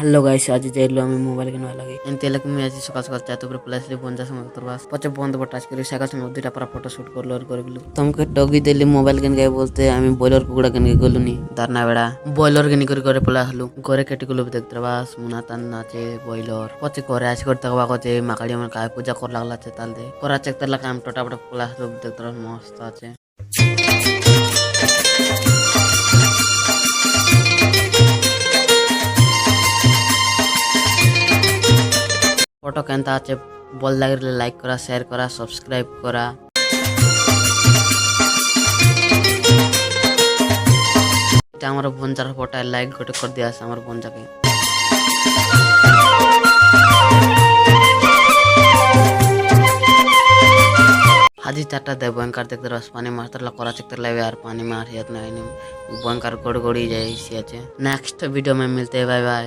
Hello guys, আজ যাইলো আমি mobile কিনবা লাগে এনতে লাগে আমি আজ সকাল সকাল চাতে উপরে প্লাসলি 50 সময় তোর বাস পচে বন্ধ বট টাচ করে সাইকেল সময় দুইটা পরা ফটো শুট করলো আর করে গেলো তোমাকে টগি দিলি মোবাইল কিন গায় বলতে আমি বয়লার কুকুড়া কিন গেলুনি দারনা বেড়া বয়লার কিনি করে করে পলা হলো ঘরে কেটে গুলো দেখতে বাস মুনা তান নাচে বয়লার পচে করে আজ করতে হওয়া কচে মাকাড়ি আমার কায় পূজা কর লাগলাছে তাল দে করা চেক তার কাম টোটা বড় পলা হলো দেখতে মস্ত আছে। ফটো কেনতা আছে বল লাগলে লাইক করা শেয়ার করা সাবস্ক্রাইব করা। এটা আমার বঞ্জার ফটো লাইক গোটে করে দিয়ে আসে আমার বঞ্জাকে। हाजी चाटा दे भयंकर देखते रस पानी मारता करा चेकते लगे यार पानी मार याद नहीं भयंकर गोड़ गोड़ी जाए इसी नेक्स्ट वीडियो में मिलते हैं बाय बाय।